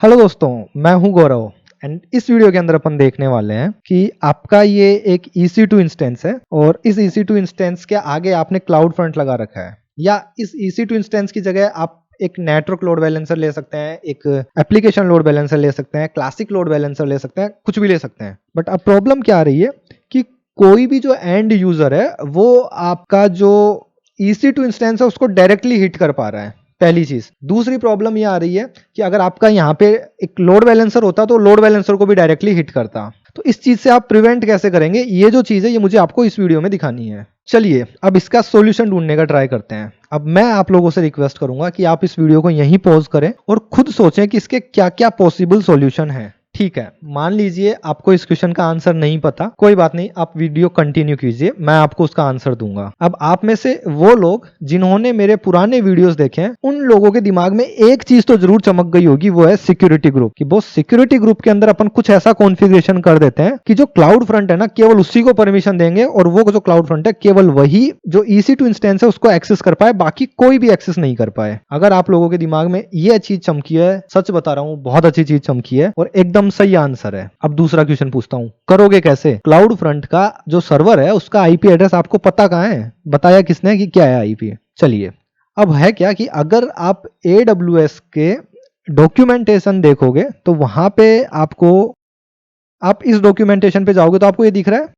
Hello दोस्तों, मैं हूं गौरव एंड इस वीडियो के अंदर अपन देखने वाले हैं कि आपका ये एक EC2 इंस्टेंस है और इस EC2 इंस्टेंस के आगे आपने क्लाउड फ्रंट लगा रखा है, या इस EC2 इंस्टेंस की जगह आप एक नेटवर्क लोड बैलेंसर ले सकते हैं, एक एप्लीकेशन लोड बैलेंसर ले सकते हैं, क्लासिक लोड बैलेंसर ले सकते हैं, कुछ भी ले सकते हैं। बट अब प्रॉब्लम क्या आ रही है कि कोई भी जो एंड यूजर है वो आपका जो EC2 इंस्टेंस है उसको डायरेक्टली हिट कर पा रहा है, पहली चीज। दूसरी प्रॉब्लम ये आ रही है कि अगर आपका यहाँ पे एक लोड बैलेंसर होता तो लोड बैलेंसर को भी डायरेक्टली हिट करता। तो इस चीज से आप प्रिवेंट कैसे करेंगे, ये जो चीज है ये मुझे आपको इस वीडियो में दिखानी है। चलिए अब इसका सॉल्यूशन ढूंढने का ट्राई करते हैं। अब मैं आप लोगों से रिक्वेस्ट करूंगा कि आप इस वीडियो को यहीं पॉज करें और खुद सोचें कि इसके क्या क्या पॉसिबल सॉल्यूशन है। ठीक है, मान लीजिए आपको इस क्वेश्चन का आंसर नहीं पता, कोई बात नहीं, आप वीडियो कंटिन्यू कीजिए, मैं आपको उसका आंसर दूंगा। अब आप में से वो लोग जिन्होंने मेरे पुराने वीडियोस देखे हैं, उन लोगों के दिमाग में एक चीज तो जरूर चमक गई होगी, वो है सिक्योरिटी ग्रुप। कि वो सिक्योरिटी ग्रुप के अंदर अपन कुछ ऐसा कॉन्फ़िगरेशन कर देते हैं कि जो क्लाउड फ्रंट है ना, केवल उसी को परमिशन देंगे और वो जो क्लाउड फ्रंट है केवल वही जो EC2 इंस्टेंस है उसको एक्सेस कर पाए, बाकी कोई भी एक्सेस नहीं कर पाए। अगर आप लोगों के दिमाग में ये चीज चमकी है, सच बता रहा हूं बहुत अच्छी चीज चमकी है और एकदम सही आंसर है। अब दूसरा क्वेश्चन पूछता हूं, करोगे कैसे? क्लाउड फ्रंट का जो सर्वर है उसका IP एड्रेस आपको पता कहां है? बताया किसने कि क्या है IP? चलिए अब है क्या कि अगर आप AWS के डॉक्यूमेंटेशन देखोगे तो वहां पे आपको, आप इस डॉक्यूमेंटेशन पे जाओगे तो आपको ये दिख रहा है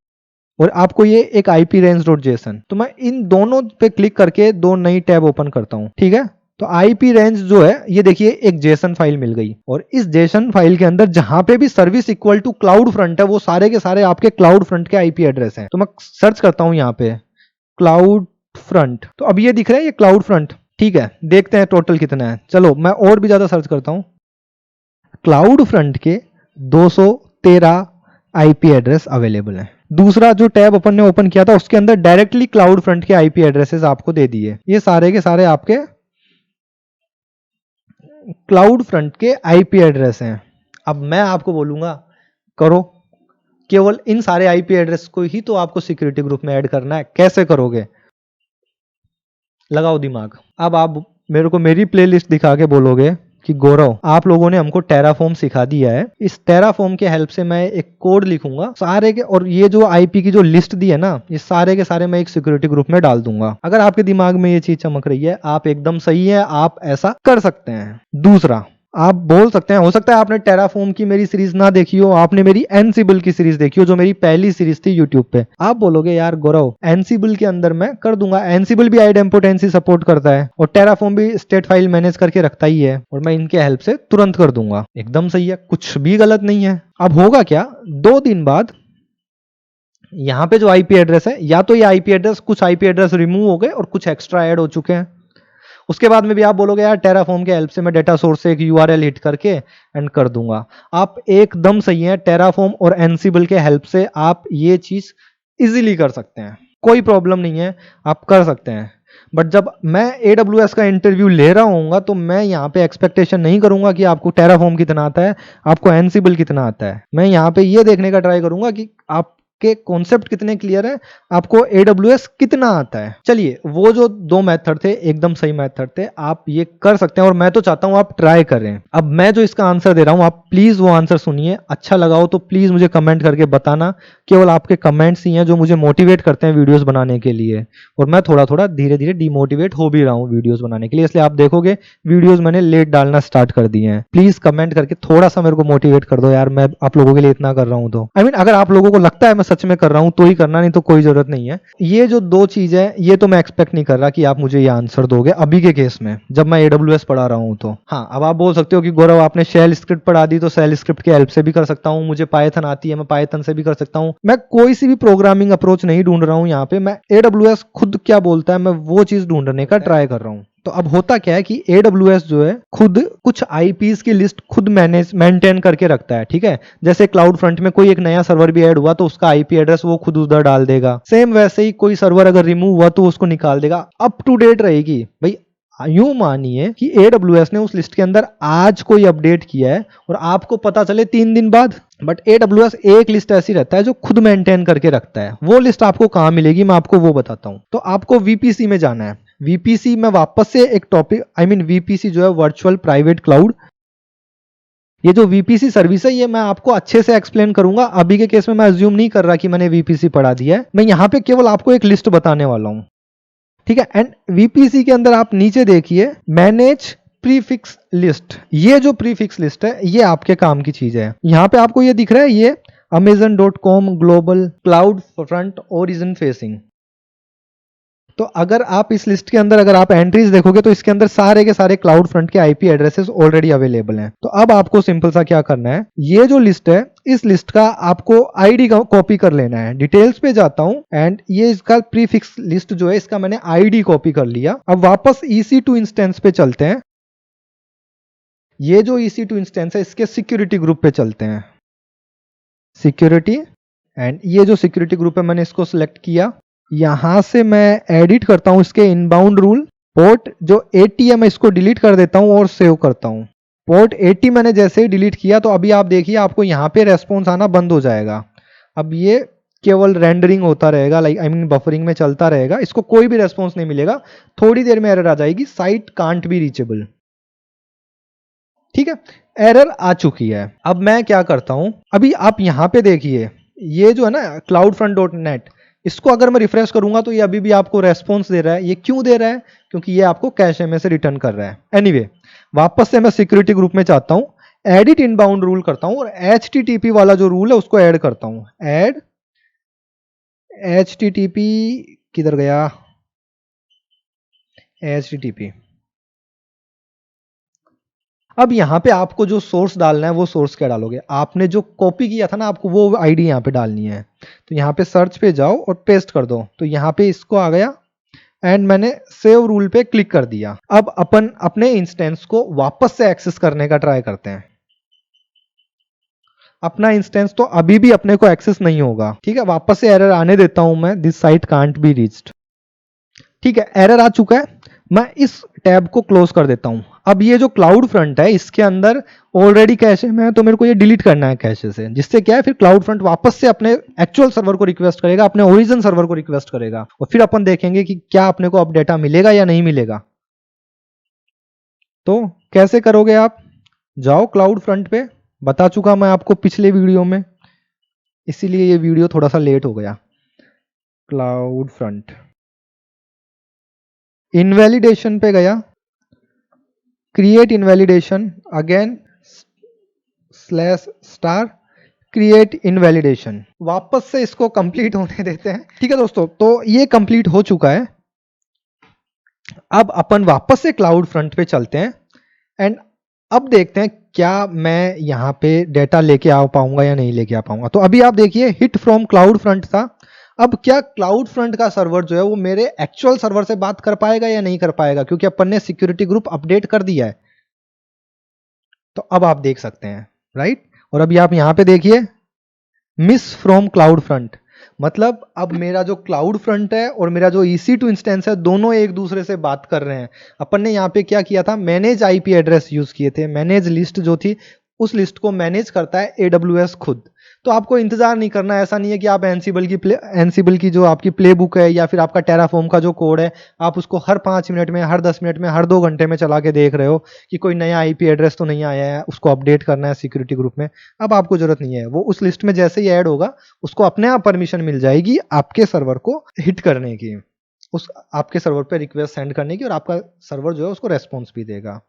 और आपको ये एक IP range.json। तो मैं इन दोनों पे क्लिक करके दो नई टैब ओपन करता हूं, ठीक है। तो IP रेंज जो है ये देखिए एक जेसन फाइल मिल गई और इस जेसन फाइल के अंदर जहां पे भी service equal to CloudFront है वो सारे के सारे आपके क्लाउड फ्रंट के IP एड्रेस हैं। तो मैं सर्च करता हूं यहाँ पे क्लाउड फ्रंट, तो अब ये दिख रहा है ये क्लाउड फ्रंट, ठीक है। देखते हैं टोटल कितना है। चलो मैं और भी ज्यादा सर्च करता हूं। क्लाउड फ्रंट के 213 IP एड्रेस अवेलेबल हैं। दूसरा जो टैब अपन ने ओपन किया था उसके अंदर डायरेक्टली क्लाउड फ्रंट के IP एड्रेसेस आपको दे दिए। ये सारे के सारे आपके क्लाउड फ्रंट के IP एड्रेस हैं। अब मैं आपको बोलूंगा करो, केवल इन सारे IP एड्रेस को ही तो आपको सिक्योरिटी ग्रुप में ऐड करना है। कैसे करोगे? लगाओ दिमाग। अब आप मेरे को मेरी प्लेलिस्ट दिखा के बोलोगे कि गौरव आप लोगों ने हमको टेराफॉर्म सिखा दिया है, इस टेराफॉर्म के हेल्प से मैं एक कोड लिखूंगा सारे के, और ये जो IP की जो लिस्ट दी है ना, ये सारे के सारे मैं एक सिक्योरिटी ग्रुप में डाल दूंगा। अगर आपके दिमाग में ये चीज चमक रही है, आप एकदम सही है, आप ऐसा कर सकते हैं। दूसरा, आप बोल सकते हैं, हो सकता है आपने टेराफॉर्म की मेरी सीरीज ना देखी हो, आपने मेरी एनसिबल की सीरीज देखी हो जो मेरी पहली सीरीज थी यूट्यूब पे। आप बोलोगे यार गौरव एनसिबल के अंदर मैं कर दूंगा, एनसिबल भी आइडेम्पोटेंसी सपोर्ट करता है और टेराफॉर्म भी स्टेट फाइल मैनेज करके रखता ही है और मैं इनके हेल्प से तुरंत कर दूंगा। एकदम सही है, कुछ भी गलत नहीं है। अब होगा क्या, 2 दिन बाद यहाँ पे जो IP एड्रेस है, या तो ये IP एड्रेस, कुछ IP एड्रेस रिमूव हो गए और कुछ एक्स्ट्रा ऐड हो चुके हैं। उसके बाद में भी आप बोलोगे यार टेराफॉर्म के हेल्प से मैं डेटा सोर्स से एक URL हिट करके एंड कर दूंगा। आप एकदम सही है, टेराफॉर्म और एनसिबल के हेल्प से आप ये चीज इजीली कर सकते हैं, कोई प्रॉब्लम नहीं है, आप कर सकते हैं। बट जब मैं AWS का इंटरव्यू ले रहा हूँ तो मैं यहाँ पे एक्सपेक्टेशन नहीं करूंगा कि आपको टेराफॉर्म कितना आता है, आपको एनसिबल कितना आता है। मैं यहाँ पे ये देखने का ट्राई करूंगा कि आप के कॉन्सेप्ट कितने क्लियर है, आपको AWS कितना आता है। चलिए वो जो 2 मेथड थे एकदम सही मेथड थे, आप ये कर सकते हैं और मैं तो चाहता हूं आप ट्राई करें। अब मैं जो इसका आंसर दे रहा हूं आप प्लीज वो आंसर सुनिए, अच्छा लगा हो तो प्लीज मुझे कमेंट करके बताना। केवल आपके कमेंट्स ही हैं जो मुझे मोटिवेट करते हैं वीडियोस बनाने के लिए, और मैं थोड़ा थोड़ा धीरे धीरे डिमोटिवेट हो भी रहा हूँ वीडियोस बनाने के लिए, इसलिए आप देखोगे वीडियोस मैंने लेट डालना स्टार्ट कर दिए हैं। प्लीज कमेंट करके थोड़ा सा मेरे को मोटिवेट कर दो यार, मैं आप लोगों के लिए इतना कर रहा हूँ तो अगर आप लोगों को लगता है मैं सच में कर रहा हूं तो ही करना, नहीं तो कोई जरूरत नहीं है। ये जो 2 चीज है ये तो मैं एक्सपेक्ट नहीं कर रहा कि आप मुझे ये आंसर दोगे अभी के केस में जब मैं AWS पढ़ा रहा हूं तो। हाँ, अब आप बोल सकते हो कि गौरव आपने शेल स्क्रिप्ट पढ़ा दी, तो शेल स्क्रिप्ट के हेल्प से भी कर सकता हूं, मुझे पाइथन आती है मैं पाइथन से भी कर सकता हूं। मैं कोई सी भी प्रोग्रामिंग अप्रोच नहीं ढूंढ रहा हूं यहाँ पे, मैं AWS खुद क्या बोलता है मैं वो चीज ढूंढने का ट्राई कर रहा हूँ। तो अब होता क्या है कि AWS जो है खुद कुछ IPs की लिस्ट खुद मेंटेन करके रखता है, ठीक है। जैसे क्लाउड फ्रंट में कोई एक नया सर्वर भी ऐड हुआ तो उसका IP एड्रेस वो खुद उधर डाल देगा, सेम वैसे ही कोई सर्वर अगर रिमूव हुआ तो उसको निकाल देगा, अप टू डेट रहेगी भाई। यूं मानिए कि AWS ने उस लिस्ट के अंदर आज कोई अपडेट किया है और आपको पता चले 3 दिन बाद, बट AWS एक लिस्ट ऐसी रहता है जो खुद मेंटेन करके रखता है। वो लिस्ट आपको कहां मिलेगी मैं आपको वो बताता हूं। तो आपको VPC में जाना है। VPC में वापस से एक टॉपिक, VPC जो है वर्चुअल प्राइवेट क्लाउड ये जो VPC सर्विस है ये मैं आपको अच्छे से एक्सप्लेन करूंगा। अभी के केस में मैं अज्यूम नहीं कर रहा कि मैंने VPC पढ़ा दिया है, मैं यहाँ पे केवल आपको एक लिस्ट बताने वाला हूँ, ठीक है। एंड VPC के अंदर आप नीचे देखिए मैनेज प्रीफिक्स लिस्ट, ये जो प्रीफिक्स लिस्ट है ये आपके काम की चीज है। यहाँ पे आपको ये दिख रहा है, ये amazon.com global cloud front origin facing. तो अगर आप इस लिस्ट के अंदर अगर आप एंट्रीज देखोगे तो इसके अंदर सारे के सारे क्लाउड फ्रंट के आईपी एड्रेसेस ऑलरेडी अवेलेबल हैं। तो अब आपको सिंपल सा क्या करना है, ये जो लिस्ट है इस लिस्ट का आपको आईडी कॉपी कर लेना है। डिटेल्स पे जाता हूं एंड ये इसका प्रीफिक्स लिस्ट जो है इसका मैंने आईडी कॉपी कर लिया। अब वापस EC2 इंस्टेंस पे चलते हैं। ये जो EC2 इंस्टेंस है इसके सिक्योरिटी ग्रुप पे चलते हैं, सिक्योरिटी, एंड ये जो सिक्योरिटी ग्रुप है मैंने इसको सिलेक्ट किया। यहां से मैं एडिट करता हूं इसके इनबाउंड रूल, पोर्ट जो 80 है मैं इसको डिलीट कर देता हूं और सेव करता हूं। पोर्ट 80 मैंने जैसे ही डिलीट किया तो अभी आप देखिए आपको यहां पे रेस्पॉन्स आना बंद हो जाएगा। अब ये केवल रेंडरिंग होता रहेगा, लाइक आई मीन बफरिंग में चलता रहेगा, इसको कोई भी रेस्पॉन्स नहीं मिलेगा। थोड़ी देर में एरर आ जाएगी, साइट कांट बी रीचेबल, ठीक है। एरर आ चुकी है। अब मैं क्या करता हूं, अभी आप यहां पे देखिए ये जो है ना cloudfront.net, इसको अगर मैं रिफ्रेश करूंगा तो ये अभी भी आपको रेस्पॉन्स दे रहा है। ये क्यों दे रहा है, क्योंकि ये आपको कैशे में से रिटर्न कर रहा है। एनीवे, वापस से मैं सिक्योरिटी ग्रुप में चाहता हूं, एडिट इनबाउंड रूल करता हूं और HTTP वाला जो रूल है उसको ऐड करता हूं। ऐड HTTP, किधर गया HTTP। अब यहां पे आपको जो सोर्स डालना है वो सोर्स क्या डालोगे, आपने जो कॉपी किया था ना आपको वो आईडी यहां पे डालनी है। तो यहां पे सर्च पे जाओ और पेस्ट कर दो, तो यहां पे इसको आ गया एंड मैंने सेव रूल पे क्लिक कर दिया। अब अपन अपने इंस्टेंस को वापस से एक्सेस करने का ट्राई करते हैं। अपना इंस्टेंस तो अभी भी अपने को एक्सेस नहीं होगा, ठीक है। वापस से एरर आने देता हूं मैं, this site can't be reached, ठीक है। एरर आ चुका है, मैं इस टैब को क्लोज कर देता हूं। अब ये जो क्लाउड फ्रंट है इसके अंदर ऑलरेडी कैशे में है, तो मेरे को ये डिलीट करना है कैशे से, जिससे क्या है फिर क्लाउड फ्रंट वापस से अपने एक्चुअल सर्वर को रिक्वेस्ट करेगा, अपने ओरिजिन सर्वर को रिक्वेस्ट करेगा और फिर अपन देखेंगे कि क्या अपने को अब डेटा मिलेगा या नहीं मिलेगा। तो कैसे करोगे आप, जाओ क्लाउड फ्रंट पे, बता चुका मैं आपको पिछले वीडियो में, इसीलिए ये वीडियो थोड़ा सा लेट हो गया। क्लाउड फ्रंट, इनवैलिडेशन पे गया, create invalidation, again /* create invalidation. वापस से इसको कंप्लीट होने देते हैं, ठीक है दोस्तों। तो ये कंप्लीट हो चुका है। अब अपन वापस से क्लाउड फ्रंट पे चलते हैं एंड अब देखते हैं क्या मैं यहां पे डेटा लेके आ पाऊंगा या नहीं लेके आ पाऊंगा। तो अभी आप देखिए हिट फ्रॉम क्लाउड फ्रंट था। अब क्या क्लाउड फ्रंट का सर्वर जो है वो मेरे एक्चुअल सर्वर से बात कर पाएगा या नहीं कर पाएगा, क्योंकि अपन ने सिक्योरिटी ग्रुप अपडेट कर दिया है। तो अब आप देख सकते हैं, राइट। और अभी आप यहां पे देखिए मिस फ्रॉम क्लाउड फ्रंट, मतलब अब मेरा जो क्लाउड फ्रंट है और मेरा जो EC2 इंस्टेंस है दोनों एक दूसरे से बात कर रहे हैं। अपन ने यहाँ पे क्या किया था, मैनेज IP एड्रेस यूज किए थे। मैनेज लिस्ट जो थी उस लिस्ट को मैनेज करता है AWS खुद। तो आपको इंतजार नहीं करना, ऐसा नहीं है कि आप एनसिबल की जो आपकी प्ले बुक है या फिर आपका टेराफॉर्म का जो कोड है आप उसको हर 5 मिनट में, हर 10 मिनट में, हर 2 घंटे में चला के देख रहे हो कि कोई नया IP एड्रेस तो नहीं आया है, उसको अपडेट करना है सिक्योरिटी ग्रुप में। अब आपको जरूरत नहीं है, वो उस लिस्ट में जैसे ही ऐड होगा उसको अपने आप परमिशन मिल जाएगी आपके सर्वर को हिट करने की, उस आपके सर्वर पे रिक्वेस्ट सेंड करने की, और आपका सर्वर जो है उसको रेस्पॉन्स भी देगा।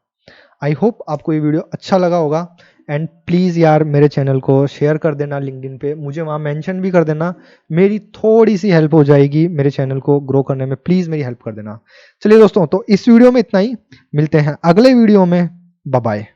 आई होप आपको ये वीडियो अच्छा लगा होगा एंड प्लीज़ यार मेरे चैनल को शेयर कर देना लिंक्डइन पे, मुझे वहाँ मेंशन भी कर देना, मेरी थोड़ी सी हेल्प हो जाएगी मेरे चैनल को ग्रो करने में। प्लीज़ मेरी हेल्प कर देना। चलिए दोस्तों, तो इस वीडियो में इतना ही, मिलते हैं अगले वीडियो में, बाय बाय।